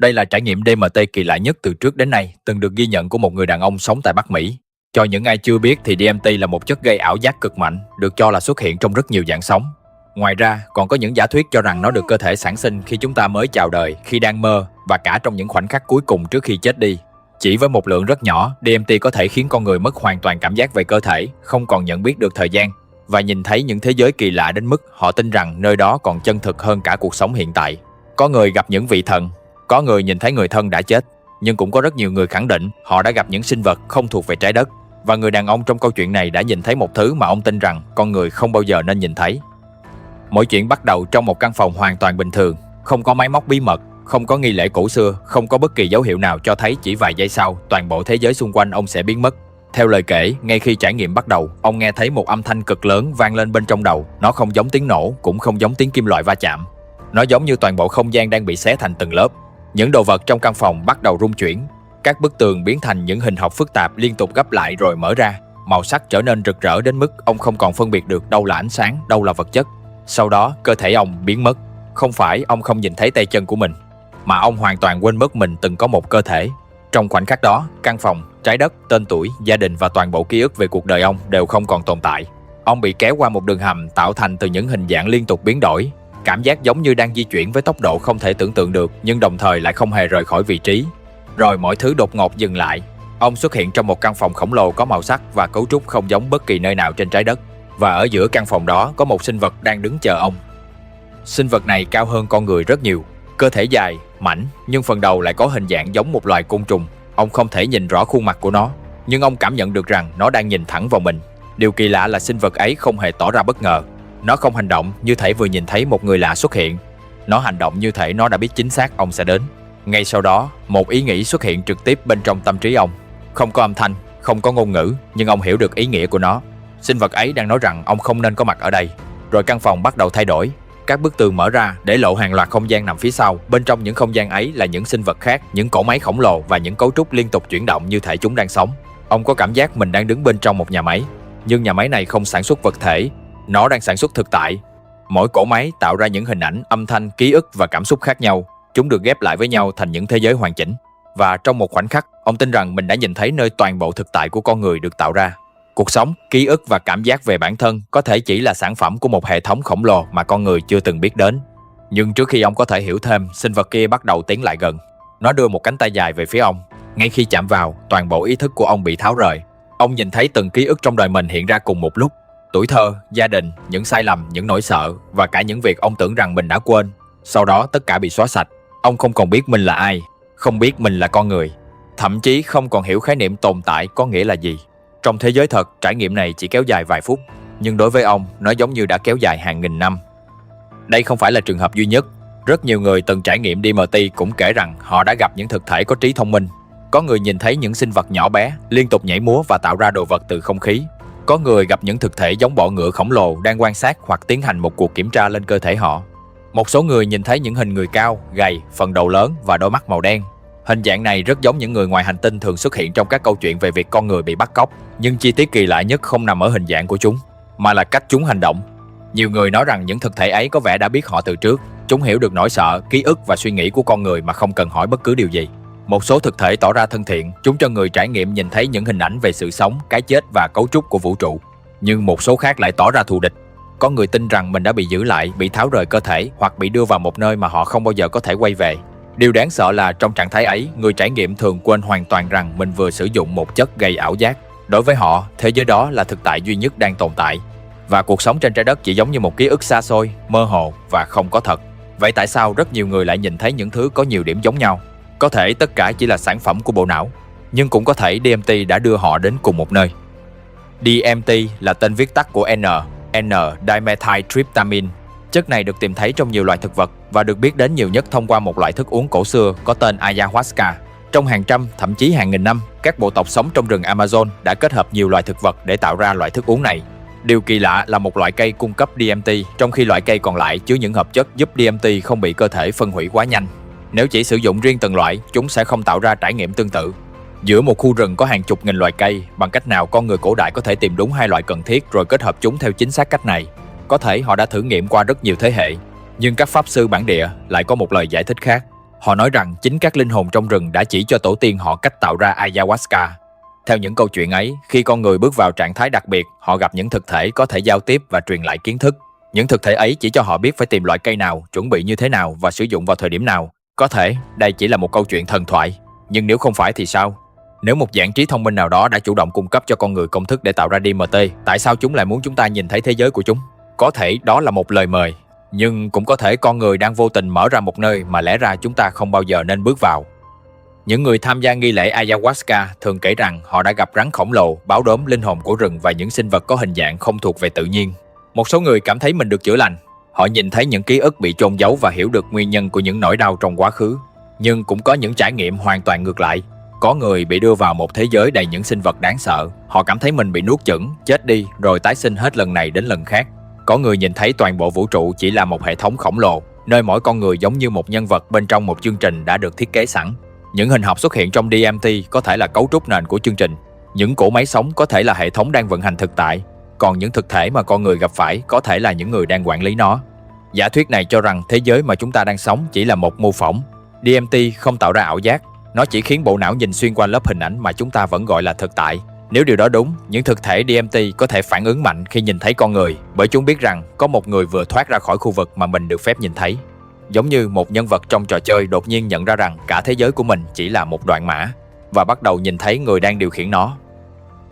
Đây là trải nghiệm DMT kỳ lạ nhất từ trước đến nay từng được ghi nhận của một người đàn ông sống tại Bắc Mỹ. Cho những ai chưa biết thì DMT là một chất gây ảo giác cực mạnh, được cho là xuất hiện trong rất nhiều dạng sống. Ngoài ra, còn có những giả thuyết cho rằng nó được cơ thể sản sinh khi chúng ta mới chào đời, khi đang mơ và cả trong những khoảnh khắc cuối cùng trước khi chết đi. Chỉ với một lượng rất nhỏ, DMT có thể khiến con người mất hoàn toàn cảm giác về cơ thể, không còn nhận biết được thời gian và nhìn thấy những thế giới kỳ lạ đến mức họ tin rằng nơi đó còn chân thực hơn cả cuộc sống hiện tại. Có người gặp những vị thần, có người nhìn thấy người thân đã chết, nhưng cũng có rất nhiều người khẳng định họ đã gặp những sinh vật không thuộc về trái đất. Và người đàn ông trong câu chuyện này đã nhìn thấy một thứ mà ông tin rằng con người không bao giờ nên nhìn thấy. Mọi chuyện bắt đầu trong một căn phòng hoàn toàn bình thường, không có máy móc bí mật, không có nghi lễ cổ xưa, không có bất kỳ dấu hiệu nào cho thấy chỉ vài giây sau toàn bộ thế giới xung quanh ông sẽ biến mất. Theo lời kể, ngay khi trải nghiệm bắt đầu, ông nghe thấy một âm thanh cực lớn vang lên bên trong đầu. Nó không giống tiếng nổ, cũng không giống tiếng kim loại va chạm. Nó giống như toàn bộ không gian đang bị xé thành từng lớp. Những đồ vật trong căn phòng bắt đầu rung chuyển. Các bức tường biến thành những hình học phức tạp liên tục gấp lại rồi mở ra. Màu sắc trở nên rực rỡ đến mức ông không còn phân biệt được đâu là ánh sáng, đâu là vật chất. Sau đó, cơ thể ông biến mất. Không phải ông không nhìn thấy tay chân của mình, mà ông hoàn toàn quên mất mình từng có một cơ thể. Trong khoảnh khắc đó, căn phòng, trái đất, tên tuổi, gia đình và toàn bộ ký ức về cuộc đời ông đều không còn tồn tại. Ông bị kéo qua một đường hầm tạo thành từ những hình dạng liên tục biến đổi. Cảm giác giống như đang di chuyển với tốc độ không thể tưởng tượng được, nhưng đồng thời lại không hề rời khỏi vị trí. Rồi mọi thứ đột ngột dừng lại. Ông xuất hiện trong một căn phòng khổng lồ có màu sắc và cấu trúc không giống bất kỳ nơi nào trên trái đất. Và ở giữa căn phòng đó có một sinh vật đang đứng chờ ông. Sinh vật này cao hơn con người rất nhiều. Cơ thể dài, mảnh, nhưng phần đầu lại có hình dạng giống một loài côn trùng. Ông không thể nhìn rõ khuôn mặt của nó, nhưng ông cảm nhận được rằng nó đang nhìn thẳng vào mình. Điều kỳ lạ là sinh vật ấy không hề tỏ ra bất ngờ. Nó không hành động như thể vừa nhìn thấy một người lạ xuất hiện. Nó hành động như thể nó đã biết chính xác ông sẽ đến. Ngay sau đó, một ý nghĩ xuất hiện trực tiếp bên trong tâm trí ông. Không có âm thanh, không có ngôn ngữ, nhưng ông hiểu được ý nghĩa của nó. Sinh vật ấy đang nói rằng ông không nên có mặt ở đây. Rồi căn phòng bắt đầu thay đổi. Các bức tường mở ra để lộ hàng loạt không gian nằm phía sau. Bên trong những không gian ấy là những sinh vật khác, những cỗ máy khổng lồ và những cấu trúc liên tục chuyển động như thể chúng đang sống. Ông có cảm giác mình đang đứng bên trong một nhà máy. Nhưng nhà máy này không sản xuất vật thể, nó đang sản xuất thực tại. Mỗi cỗ máy tạo ra những hình ảnh, âm thanh, ký ức và cảm xúc khác nhau. Chúng được ghép lại với nhau thành những thế giới hoàn chỉnh. Và trong một khoảnh khắc, ông tin rằng mình đã nhìn thấy nơi toàn bộ thực tại của con người được tạo ra. Cuộc sống, ký ức và cảm giác về bản thân có thể chỉ là sản phẩm của một hệ thống khổng lồ mà con người chưa từng biết đến. Nhưng trước khi ông có thể hiểu thêm, sinh vật kia bắt đầu tiến lại gần. Nó đưa một cánh tay dài về phía ông. Ngay khi chạm vào, toàn bộ ý thức của ông bị tháo rời. Ông nhìn thấy từng ký ức trong đời mình hiện ra cùng một lúc. Tuổi thơ, gia đình, những sai lầm, những nỗi sợ và cả những việc ông tưởng rằng mình đã quên. Sau đó tất cả bị xóa sạch. Ông không còn biết mình là ai, không biết mình là con người, thậm chí không còn hiểu khái niệm tồn tại có nghĩa là gì. Trong thế giới thật, trải nghiệm này chỉ kéo dài vài phút, nhưng đối với ông, nó giống như đã kéo dài hàng nghìn năm. Đây không phải là trường hợp duy nhất. Rất nhiều người từng trải nghiệm DMT cũng kể rằng họ đã gặp những thực thể có trí thông minh. Có người nhìn thấy những sinh vật nhỏ bé, liên tục nhảy múa và tạo ra đồ vật từ không khí. Có người gặp những thực thể giống bọ ngựa khổng lồ đang quan sát hoặc tiến hành một cuộc kiểm tra lên cơ thể họ. Một số người nhìn thấy những hình người cao, gầy, phần đầu lớn và đôi mắt màu đen. Hình dạng này rất giống những người ngoài hành tinh thường xuất hiện trong các câu chuyện về việc con người bị bắt cóc. Nhưng chi tiết kỳ lạ nhất không nằm ở hình dạng của chúng, mà là cách chúng hành động. Nhiều người nói rằng những thực thể ấy có vẻ đã biết họ từ trước. Chúng hiểu được nỗi sợ, ký ức và suy nghĩ của con người mà không cần hỏi bất cứ điều gì. Một số thực thể tỏ ra thân thiện, chúng cho người trải nghiệm nhìn thấy những hình ảnh về sự sống, cái chết và cấu trúc của vũ trụ. Nhưng một số khác lại tỏ ra thù địch. Có người tin rằng mình đã bị giữ lại, bị tháo rời cơ thể hoặc bị đưa vào một nơi mà họ không bao giờ có thể quay về. Điều đáng sợ là trong trạng thái ấy, người trải nghiệm thường quên hoàn toàn rằng mình vừa sử dụng một chất gây ảo giác. Đối với họ, thế giới đó là thực tại duy nhất đang tồn tại. Và cuộc sống trên trái đất chỉ giống như một ký ức xa xôi, mơ hồ và không có thật. Vậy tại sao rất nhiều người lại nhìn thấy những thứ có nhiều điểm giống nhau? Có thể tất cả chỉ là sản phẩm của bộ não, nhưng cũng có thể DMT đã đưa họ đến cùng một nơi. DMT là tên viết tắt của N-dimethyltryptamine. Chất này được tìm thấy trong nhiều loài thực vật và được biết đến nhiều nhất thông qua một loại thức uống cổ xưa có tên ayahuasca. Trong hàng trăm, thậm chí hàng nghìn năm, các bộ tộc sống trong rừng Amazon đã kết hợp nhiều loài thực vật để tạo ra loại thức uống này. Điều kỳ lạ là một loại cây cung cấp DMT, trong khi loại cây còn lại chứa những hợp chất giúp DMT không bị cơ thể phân hủy quá nhanh. Nếu chỉ sử dụng riêng từng loại, chúng sẽ không tạo ra trải nghiệm tương tự. Giữa một khu rừng có hàng chục nghìn loài cây, bằng cách nào con người cổ đại có thể tìm đúng hai loại cần thiết rồi kết hợp chúng theo chính xác cách này? Có thể họ đã thử nghiệm qua rất nhiều thế hệ, nhưng các pháp sư bản địa lại có một lời giải thích khác. Họ nói rằng chính các linh hồn trong rừng đã chỉ cho tổ tiên họ cách tạo ra ayahuasca. Theo những câu chuyện ấy, khi con người bước vào trạng thái đặc biệt, họ gặp những thực thể có thể giao tiếp và truyền lại kiến thức. Những thực thể ấy chỉ cho họ biết phải tìm loại cây nào, chuẩn bị như thế nào và sử dụng vào thời điểm nào. Có thể đây chỉ là một câu chuyện thần thoại, nhưng nếu không phải thì sao? Nếu một dạng trí thông minh nào đó đã chủ động cung cấp cho con người công thức để tạo ra DMT, tại sao chúng lại muốn chúng ta nhìn thấy thế giới của chúng? Có thể đó là một lời mời, nhưng cũng có thể con người đang vô tình mở ra một nơi mà lẽ ra chúng ta không bao giờ nên bước vào. Những người tham gia nghi lễ ayahuasca thường kể rằng họ đã gặp rắn khổng lồ, báo đốm linh hồn của rừng và những sinh vật có hình dạng không thuộc về tự nhiên. Một số người cảm thấy mình được chữa lành. Họ nhìn thấy những ký ức bị chôn giấu và hiểu được nguyên nhân của những nỗi đau trong quá khứ. Nhưng cũng có những trải nghiệm hoàn toàn ngược lại. Có người bị đưa vào một thế giới đầy những sinh vật đáng sợ. Họ cảm thấy mình bị nuốt chửng, chết đi rồi tái sinh hết lần này đến lần khác. Có người nhìn thấy toàn bộ vũ trụ chỉ là một hệ thống khổng lồ, nơi mỗi con người giống như một nhân vật bên trong một chương trình đã được thiết kế sẵn. Những hình học xuất hiện trong DMT có thể là cấu trúc nền của chương trình. Những cỗ máy sống có thể là hệ thống đang vận hành thực tại. Còn những thực thể mà con người gặp phải có thể là những người đang quản lý nó. Giả thuyết này cho rằng thế giới mà chúng ta đang sống chỉ là một mô phỏng. DMT không tạo ra ảo giác, nó chỉ khiến bộ não nhìn xuyên qua lớp hình ảnh mà chúng ta vẫn gọi là thực tại. Nếu điều đó đúng, những thực thể DMT có thể phản ứng mạnh khi nhìn thấy con người, bởi chúng biết rằng có một người vừa thoát ra khỏi khu vực mà mình được phép nhìn thấy. Giống như một nhân vật trong trò chơi đột nhiên nhận ra rằng cả thế giới của mình chỉ là một đoạn mã và bắt đầu nhìn thấy người đang điều khiển nó.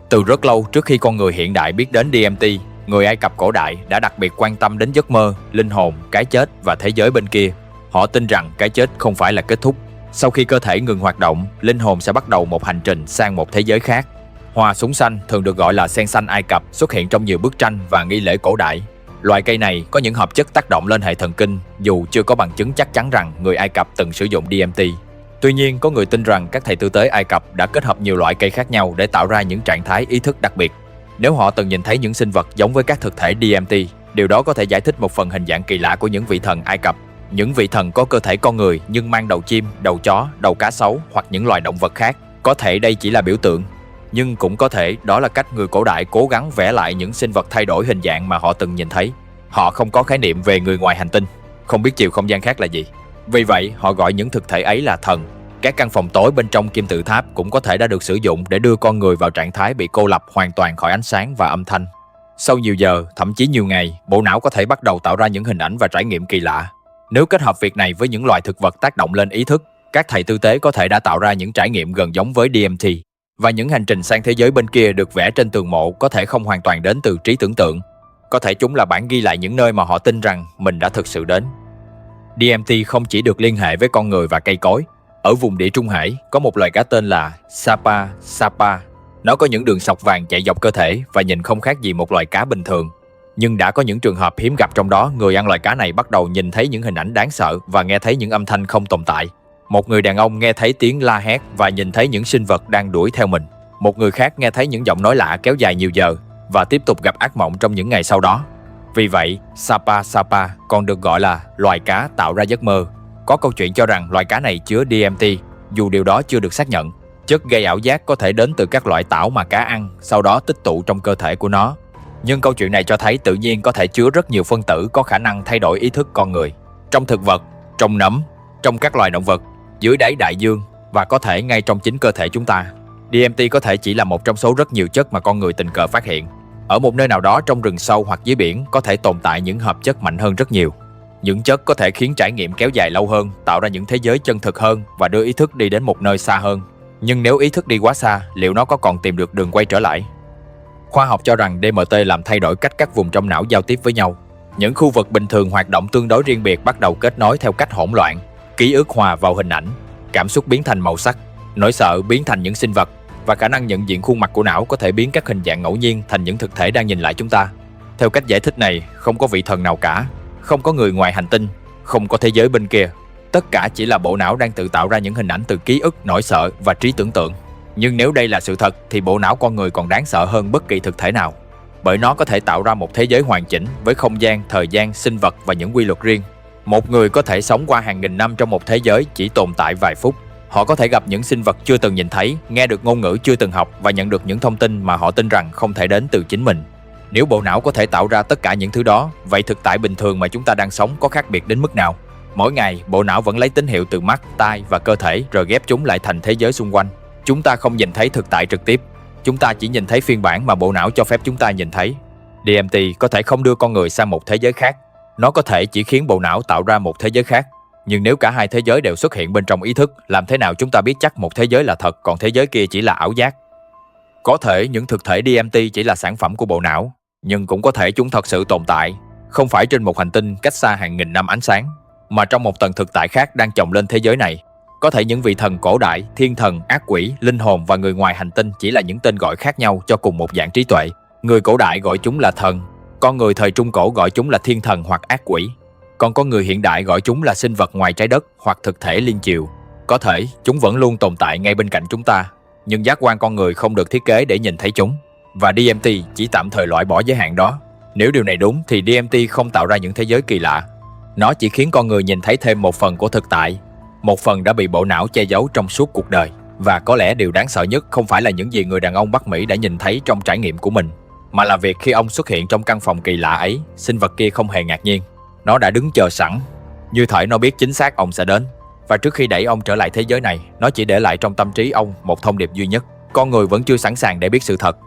Từ rất lâu trước khi con người hiện đại biết đến DMT, người Ai Cập cổ đại đã đặc biệt quan tâm đến giấc mơ, linh hồn, cái chết và thế giới bên kia. Họ tin rằng cái chết không phải là kết thúc. Sau khi cơ thể ngừng hoạt động, linh hồn sẽ bắt đầu một hành trình sang một thế giới khác. Hoa súng xanh thường được gọi là sen xanh Ai Cập xuất hiện trong nhiều bức tranh và nghi lễ cổ đại. Loài cây này có những hợp chất tác động lên hệ thần kinh, dù chưa có bằng chứng chắc chắn rằng người Ai Cập từng sử dụng DMT. Tuy nhiên, có người tin rằng các thầy tư tế Ai Cập đã kết hợp nhiều loại cây khác nhau để tạo ra những trạng thái ý thức đặc biệt. Nếu họ từng nhìn thấy những sinh vật giống với các thực thể DMT, điều đó có thể giải thích một phần hình dạng kỳ lạ của những vị thần Ai Cập. Những vị thần có cơ thể con người nhưng mang đầu chim, đầu chó, đầu cá sấu hoặc những loài động vật khác. Có thể đây chỉ là biểu tượng, nhưng cũng có thể đó là cách người cổ đại cố gắng vẽ lại những sinh vật thay đổi hình dạng mà họ từng nhìn thấy. Họ không có khái niệm về người ngoài hành tinh, không biết chiều không gian khác là gì. Vì vậy, họ gọi những thực thể ấy là thần. Các căn phòng tối bên trong kim tự tháp cũng có thể đã được sử dụng để đưa con người vào trạng thái bị cô lập hoàn toàn khỏi ánh sáng và âm thanh. Sau nhiều giờ, thậm chí nhiều ngày, bộ não có thể bắt đầu tạo ra những hình ảnh và trải nghiệm kỳ lạ. Nếu kết hợp việc này với những loài thực vật tác động lên ý thức, các thầy tư tế có thể đã tạo ra những trải nghiệm gần giống với DMT. Và những hành trình sang thế giới bên kia được vẽ trên tường mộ có thể không hoàn toàn đến từ trí tưởng tượng. Có thể chúng là bản ghi lại những nơi mà họ tin rằng mình đã thực sự đến. DMT không chỉ được liên hệ với con người và cây cối. Ở vùng Địa Trung Hải có một loài cá tên là Sapa Sapa. Nó có những đường sọc vàng chạy dọc cơ thể và nhìn không khác gì một loài cá bình thường. Nhưng đã có những trường hợp hiếm gặp, trong đó người ăn loài cá này bắt đầu nhìn thấy những hình ảnh đáng sợ và nghe thấy những âm thanh không tồn tại. Một người đàn ông nghe thấy tiếng la hét và nhìn thấy những sinh vật đang đuổi theo mình. Một người khác nghe thấy những giọng nói lạ kéo dài nhiều giờ và tiếp tục gặp ác mộng trong những ngày sau đó. Vì vậy, Sapa Sapa còn được gọi là loài cá tạo ra giấc mơ. Có câu chuyện cho rằng loài cá này chứa DMT, dù điều đó chưa được xác nhận. Chất gây ảo giác có thể đến từ các loại tảo mà cá ăn, sau đó tích tụ trong cơ thể của nó. Nhưng câu chuyện này cho thấy tự nhiên có thể chứa rất nhiều phân tử có khả năng thay đổi ý thức con người. Trong thực vật, trong nấm, trong các loài động vật, dưới đáy đại dương và có thể ngay trong chính cơ thể chúng ta. DMT có thể chỉ là một trong số rất nhiều chất mà con người tình cờ phát hiện. Ở một nơi nào đó trong rừng sâu hoặc dưới biển có thể tồn tại những hợp chất mạnh hơn rất nhiều. Những chất có thể khiến trải nghiệm kéo dài lâu hơn, tạo ra những thế giới chân thực hơn và đưa ý thức đi đến một nơi xa hơn. Nhưng nếu ý thức đi quá xa, liệu nó có còn tìm được đường quay trở lại? Khoa học cho rằng DMT làm thay đổi cách các vùng trong não giao tiếp với nhau. Những khu vực bình thường hoạt động tương đối riêng biệt bắt đầu kết nối theo cách hỗn loạn. Ký ức hòa vào hình ảnh, cảm xúc biến thành màu sắc, nỗi sợ biến thành những sinh vật, và khả năng nhận diện khuôn mặt của não có thể biến các hình dạng ngẫu nhiên thành những thực thể đang nhìn lại chúng ta. Theo cách giải thích này, không có vị thần nào cả, không có người ngoài hành tinh, không có thế giới bên kia. Tất cả chỉ là bộ não đang tự tạo ra những hình ảnh từ ký ức, nỗi sợ và trí tưởng tượng. Nhưng nếu đây là sự thật thì bộ não con người còn đáng sợ hơn bất kỳ thực thể nào. Bởi nó có thể tạo ra một thế giới hoàn chỉnh với không gian, thời gian, sinh vật và những quy luật riêng. Một người có thể sống qua hàng nghìn năm trong một thế giới chỉ tồn tại vài phút. Họ có thể gặp những sinh vật chưa từng nhìn thấy, nghe được ngôn ngữ chưa từng học và nhận được những thông tin mà họ tin rằng không thể đến từ chính mình. Nếu bộ não có thể tạo ra tất cả những thứ đó, vậy thực tại bình thường mà chúng ta đang sống có khác biệt đến mức nào? Mỗi ngày, bộ não vẫn lấy tín hiệu từ mắt, tai và cơ thể rồi ghép chúng lại thành thế giới xung quanh. Chúng ta không nhìn thấy thực tại trực tiếp, chúng ta chỉ nhìn thấy phiên bản mà bộ não cho phép chúng ta nhìn thấy. DMT có thể không đưa con người sang một thế giới khác, nó có thể chỉ khiến bộ não tạo ra một thế giới khác. Nhưng nếu cả hai thế giới đều xuất hiện bên trong ý thức, làm thế nào chúng ta biết chắc một thế giới là thật còn thế giới kia chỉ là ảo giác? Có thể những thực thể DMT chỉ là sản phẩm của bộ não, nhưng cũng có thể chúng thật sự tồn tại, không phải trên một hành tinh cách xa hàng nghìn năm ánh sáng, mà trong một tầng thực tại khác đang chồng lên thế giới này. Có thể những vị thần cổ đại, thiên thần, ác quỷ, linh hồn và người ngoài hành tinh chỉ là những tên gọi khác nhau cho cùng một dạng trí tuệ. Người cổ đại gọi chúng là thần, con người thời Trung Cổ gọi chúng là thiên thần hoặc ác quỷ, còn con người hiện đại gọi chúng là sinh vật ngoài trái đất hoặc thực thể liên chiều. Có thể chúng vẫn luôn tồn tại ngay bên cạnh chúng ta, nhưng giác quan con người không được thiết kế để nhìn thấy chúng, và DMT chỉ tạm thời loại bỏ giới hạn đó. Nếu điều này đúng thì DMT không tạo ra những thế giới kỳ lạ. Nó chỉ khiến con người nhìn thấy thêm một phần của thực tại, một phần đã bị bộ não che giấu trong suốt cuộc đời. Và có lẽ điều đáng sợ nhất không phải là những gì người đàn ông Bắc Mỹ đã nhìn thấy trong trải nghiệm của mình, mà là việc khi ông xuất hiện trong căn phòng kỳ lạ ấy, sinh vật kia không hề ngạc nhiên. Nó đã đứng chờ sẵn, như thể nó biết chính xác ông sẽ đến. Và trước khi đẩy ông trở lại thế giới này, nó chỉ để lại trong tâm trí ông một thông điệp duy nhất: con người vẫn chưa sẵn sàng để biết sự thật.